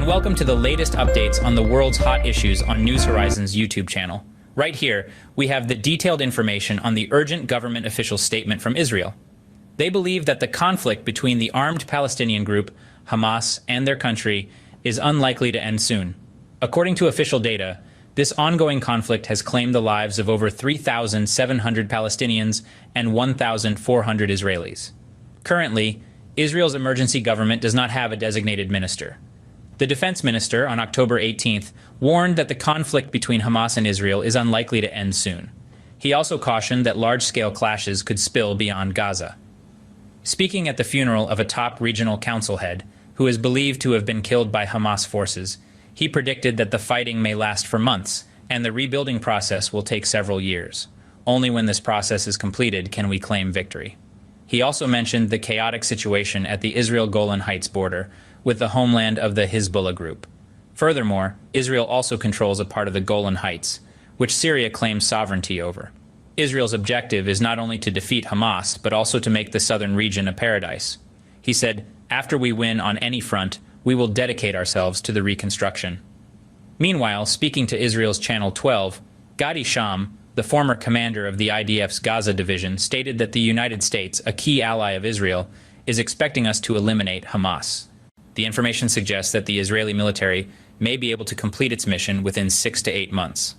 and welcome to the latest updates on the world's hot issues on News Horizon's YouTube channel. Right here, we have the detailed information on the urgent government official statement from Israel. They believe that the conflict between the armed Palestinian group, Hamas, and their country is unlikely to end soon. According to official data, this ongoing conflict has claimed the lives of over 3,700 Palestinians and 1,400 Israelis. Currently, Israel's emergency government does not have a designated minister. The defense minister, on October 18th, warned that the conflict between Hamas and Israel is unlikely to end soon. He also cautioned that large-scale clashes could spill beyond Gaza. Speaking at the funeral of a top regional council head, who is believed to have been killed by Hamas forces, he predicted that the fighting may last for months, and the rebuilding process will take several years. Only when this process is completed can we claim victory. He also mentioned the chaotic situation at the Israel-Golan Heights border, with the homeland of the Hezbollah group. Furthermore, Israel also controls a part of the Golan Heights, which Syria claims sovereignty over. Israel's objective is not only to defeat Hamas, but also to make the southern region a paradise. He said, "After we win on any front, we will dedicate ourselves to the reconstruction." Meanwhile, speaking to Israel's Channel 12, Gadi Sham, the former commander of the IDF's Gaza division, stated that the United States, a key ally of Israel, is expecting us to eliminate Hamas. The information suggests that the Israeli military may be able to complete its mission within 6 to 8 months.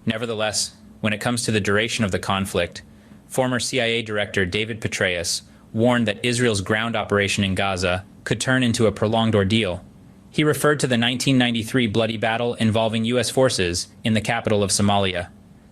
Nevertheless, when it comes to the duration of the conflict, former CIA Director David Petraeus warned that Israel's ground operation in Gaza could turn into a prolonged ordeal. He referred to the 1993 bloody battle involving U.S. forces in the capital of Somalia.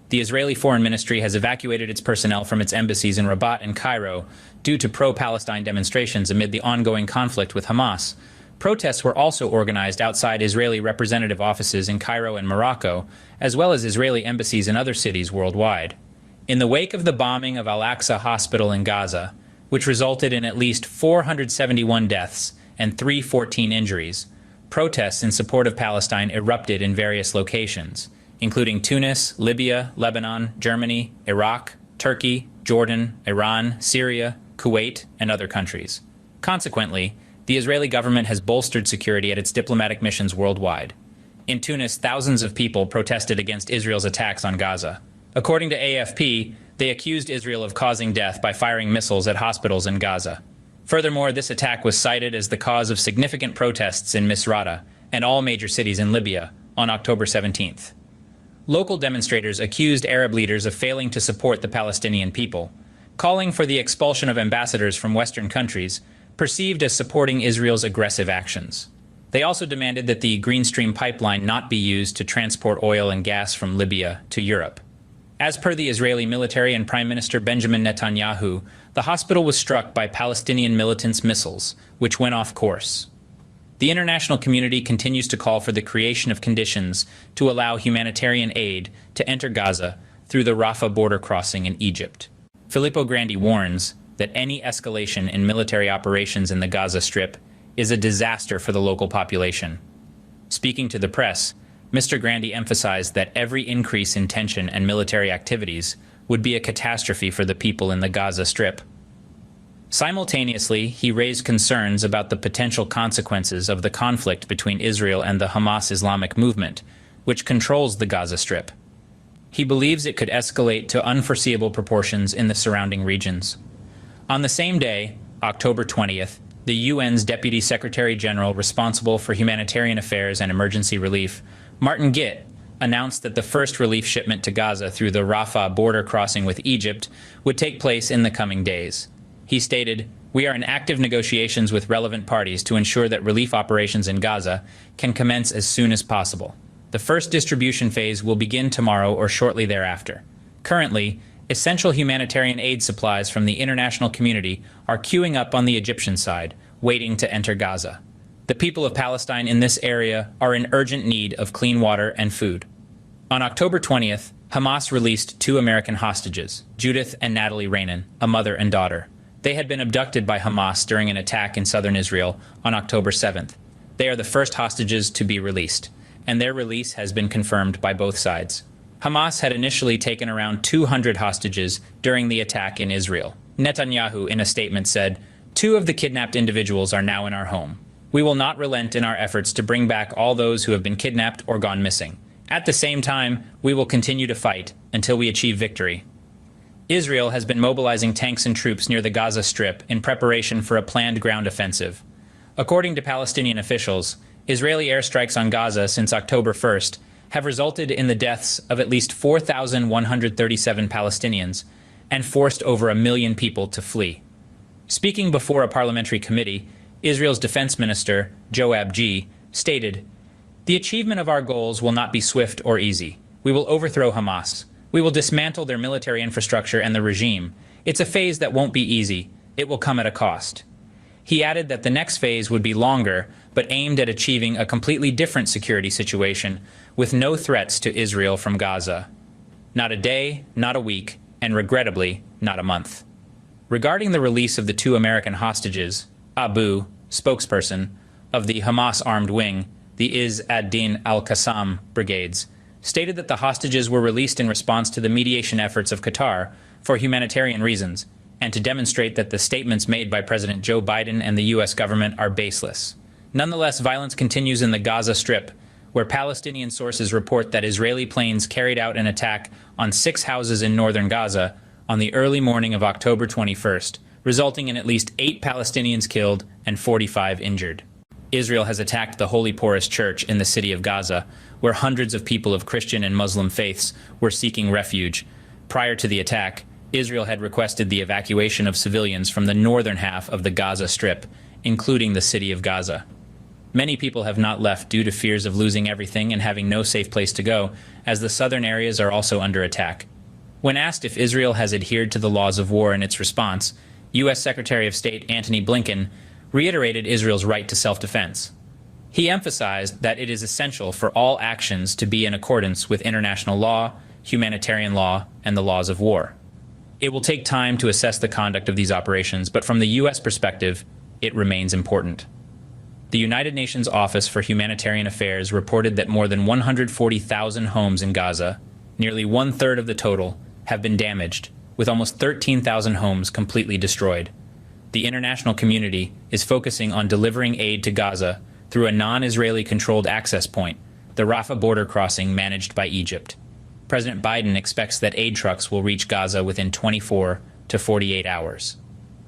The Israeli Foreign Ministry has evacuated its personnel from its embassies in Rabat and Cairo due to pro-Palestine demonstrations amid the ongoing conflict with Hamas. Protests were also organized outside Israeli representative offices in Cairo and Morocco, as well as Israeli embassies in other cities worldwide. In the wake of the bombing of Al-Aqsa Hospital in Gaza, which resulted in at least 471 deaths and 314 injuries, protests in support of Palestine erupted in various locations, including Tunis, Libya, Lebanon, Germany, Iraq, Turkey, Jordan, Iran, Syria, Kuwait, and other countries. Consequently, the Israeli government has bolstered security at its diplomatic missions worldwide. In Tunis, thousands of people protested against Israel's attacks on Gaza. According to AFP, they accused Israel of causing death by firing missiles at hospitals in Gaza. Furthermore, this attack was cited as the cause of significant protests in Misrata and all major cities in Libya on October 17th. Local demonstrators accused Arab leaders of failing to support the Palestinian people, calling for the expulsion of ambassadors from Western countries perceived as supporting Israel's aggressive actions. They also demanded that the Green Stream pipeline not be used to transport oil and gas from Libya to Europe. As per the Israeli military and Prime Minister Benjamin Netanyahu, the hospital was struck by Palestinian militants' missiles, which went off course. The international community continues to call for the creation of conditions to allow humanitarian aid to enter Gaza through the Rafah border crossing in Egypt. Filippo Grandi warns that any escalation in military operations in the Gaza Strip is a disaster for the local population. Speaking to the press, Mr. Grandi emphasized that every increase in tension and military activities would be a catastrophe for the people in the Gaza Strip. Simultaneously, he raised concerns about the potential consequences of the conflict between Israel and the Hamas Islamic movement, which controls the Gaza Strip. He believes it could escalate to unforeseeable proportions in the surrounding regions. On the same day, October 20th, the UN's Deputy Secretary General responsible for humanitarian affairs and emergency relief, Martin Gitt, announced that the first relief shipment to Gaza through the Rafah border crossing with Egypt would take place in the coming days. He stated, "We are in active negotiations with relevant parties to ensure that relief operations in Gaza can commence as soon as possible. The first distribution phase will begin tomorrow or shortly thereafter. Currently, essential humanitarian aid supplies from the international community are queuing up on the Egyptian side, waiting to enter Gaza. The people of Palestine in this area are in urgent need of clean water and food." On October 20th, Hamas released 2 American hostages, Judith and Natalie Rainon, a mother and daughter. They had been abducted by Hamas during an attack in southern Israel on October 7th. They are the first hostages to be released, and their release has been confirmed by both sides. Hamas had initially taken around 200 hostages during the attack in Israel. Netanyahu, in a statement, said, "2 of the kidnapped individuals are now in our home. We will not relent in our efforts to bring back all those who have been kidnapped or gone missing. At the same time, we will continue to fight until we achieve victory. Israel has been mobilizing tanks and troops near the Gaza Strip in preparation for a planned ground offensive. According to Palestinian officials, Israeli airstrikes on Gaza since October 1st have resulted in the deaths of at least 4,137 Palestinians and forced over 1 million people to flee. Speaking before a parliamentary committee, Israel's defense minister, Joab G., stated, "The achievement of our goals will not be swift or easy. We will overthrow Hamas. We will dismantle their military infrastructure and the regime. It's a phase that won't be easy. It will come at a cost." He added that the next phase would be longer, but aimed at achieving a completely different security situation with no threats to Israel from Gaza. Not a day, not a week, and regrettably, not a month. Regarding the release of the 2 American hostages, Abu, spokesperson of the Hamas armed wing, the Izz ad-Din al-Qassam brigades, stated that the hostages were released in response to the mediation efforts of Qatar for humanitarian reasons, and to demonstrate that the statements made by President Joe Biden and the U.S. government are baseless. Nonetheless, violence continues in the Gaza Strip, where Palestinian sources report that Israeli planes carried out an attack on 6 houses in northern Gaza on the early morning of October 21st, resulting in at least 8 Palestinians killed and 45 injured. Israel has attacked the Holy Porous Church in the city of Gaza, where hundreds of people of Christian and Muslim faiths were seeking refuge. Prior to the attack, Israel had requested the evacuation of civilians from the northern half of the Gaza Strip, including the city of Gaza. Many people have not left due to fears of losing everything and having no safe place to go, as the southern areas are also under attack. When asked if Israel has adhered to the laws of war in its response, U.S. Secretary of State Antony Blinken reiterated Israel's right to self-defense. He emphasized that it is essential for all actions to be in accordance with international law, humanitarian law, and the laws of war. It will take time to assess the conduct of these operations, but from the U.S. perspective, it remains important. The United Nations Office for Humanitarian Affairs reported that more than 140,000 homes in Gaza, nearly 1/3 of the total, have been damaged, with almost 13,000 homes completely destroyed. The international community is focusing on delivering aid to Gaza through a non-Israeli controlled access point, the Rafah border crossing managed by Egypt. President Biden expects that aid trucks will reach Gaza within 24 to 48 hours.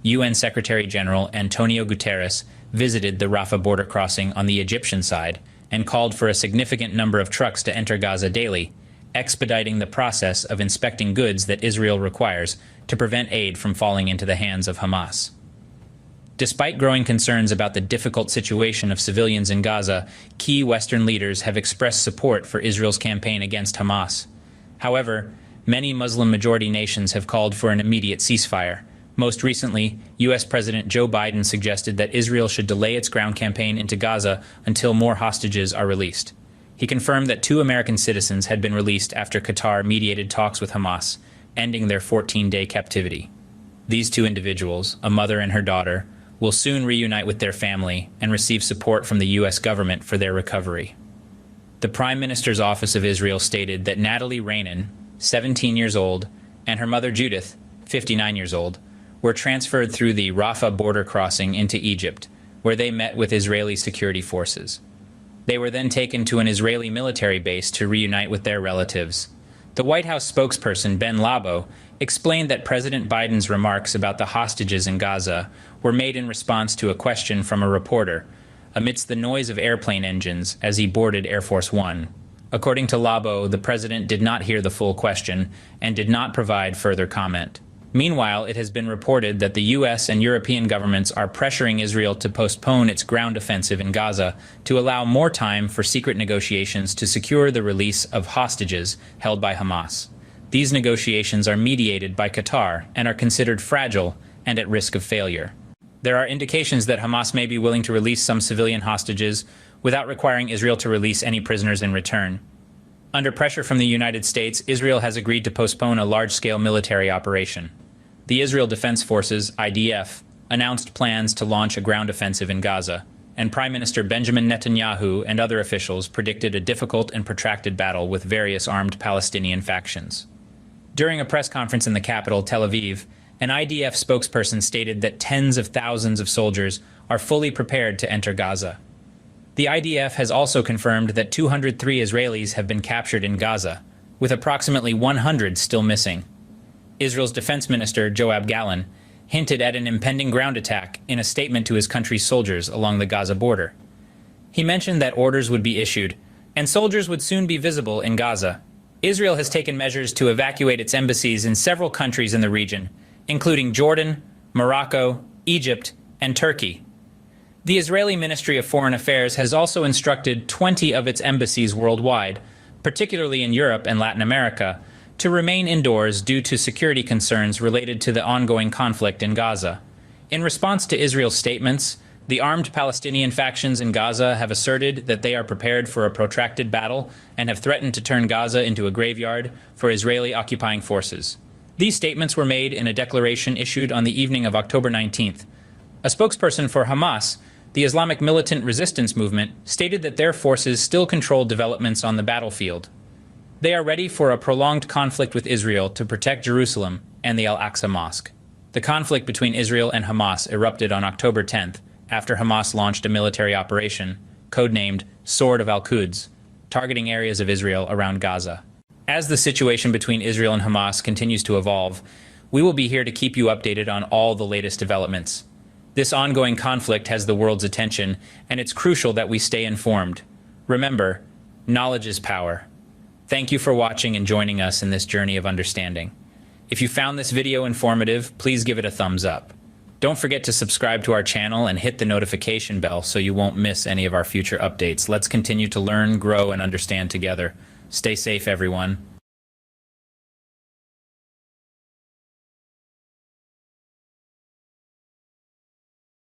UN Secretary General Antonio Guterres visited the Rafah border crossing on the Egyptian side and called for a significant number of trucks to enter Gaza daily, expediting the process of inspecting goods that Israel requires to prevent aid from falling into the hands of Hamas. Despite growing concerns about the difficult situation of civilians in Gaza, key Western leaders have expressed support for Israel's campaign against Hamas. However, many Muslim-majority nations have called for an immediate ceasefire. Most recently, U.S. President Joe Biden suggested that Israel should delay its ground campaign into Gaza until more hostages are released. He confirmed that 2 American citizens had been released after Qatar mediated talks with Hamas, ending their 14-day captivity. These 2 individuals, a mother and her daughter, will soon reunite with their family and receive support from the U.S. government for their recovery. The Prime Minister's Office of Israel stated that Natalie Rainan, 17 years old, and her mother Judith, 59 years old, were transferred through the Rafah border crossing into Egypt, where they met with Israeli security forces. They were then taken to an Israeli military base to reunite with their relatives. The White House spokesperson Ben Labo explained that President Biden's remarks about the hostages in Gaza were made in response to a question from a reporter, amidst the noise of airplane engines as he boarded Air Force One. According to Labo, the president did not hear the full question and did not provide further comment. Meanwhile, it has been reported that the U.S. and European governments are pressuring Israel to postpone its ground offensive in Gaza to allow more time for secret negotiations to secure the release of hostages held by Hamas. These negotiations are mediated by Qatar and are considered fragile and at risk of failure. There are indications that Hamas may be willing to release some civilian hostages without requiring Israel to release any prisoners in return. Under pressure from the United States, Israel has agreed to postpone a large-scale military operation. The Israel Defense Forces, IDF, announced plans to launch a ground offensive in Gaza, and Prime Minister Benjamin Netanyahu and other officials predicted a difficult and protracted battle with various armed Palestinian factions. During a press conference in the capital, Tel Aviv, an IDF spokesperson stated that tens of thousands of soldiers are fully prepared to enter Gaza. The IDF has also confirmed that 203 Israelis have been captured in Gaza, with approximately 100 still missing. Israel's Defense Minister, Yoav Gallant, hinted at an impending ground attack in a statement to his country's soldiers along the Gaza border. He mentioned that orders would be issued, and soldiers would soon be visible in Gaza. Israel has taken measures to evacuate its embassies in several countries in the region, including Jordan, Morocco, Egypt, and Turkey. The Israeli Ministry of Foreign Affairs has also instructed 20 of its embassies worldwide, particularly in Europe and Latin America, to remain indoors due to security concerns related to the ongoing conflict in Gaza. In response to Israel's statements, the armed Palestinian factions in Gaza have asserted that they are prepared for a protracted battle and have threatened to turn Gaza into a graveyard for Israeli occupying forces. These statements were made in a declaration issued on the evening of October 19th. A spokesperson for Hamas, the Islamic militant resistance movement, stated that their forces still control developments on the battlefield. They are ready for a prolonged conflict with Israel to protect Jerusalem and the Al-Aqsa Mosque. The conflict between Israel and Hamas erupted on October 10th after Hamas launched a military operation, codenamed Sword of Al-Quds, targeting areas of Israel around Gaza. As the situation between Israel and Hamas continues to evolve, we will be here to keep you updated on all the latest developments. This ongoing conflict has the world's attention, and it's crucial that we stay informed. Remember, knowledge is power. Thank you for watching and joining us in this journey of understanding. If you found this video informative, please give it a thumbs up. Don't forget to subscribe to our channel and hit the notification bell so you won't miss any of our future updates. Let's continue to learn, grow, and understand together. Stay safe, everyone.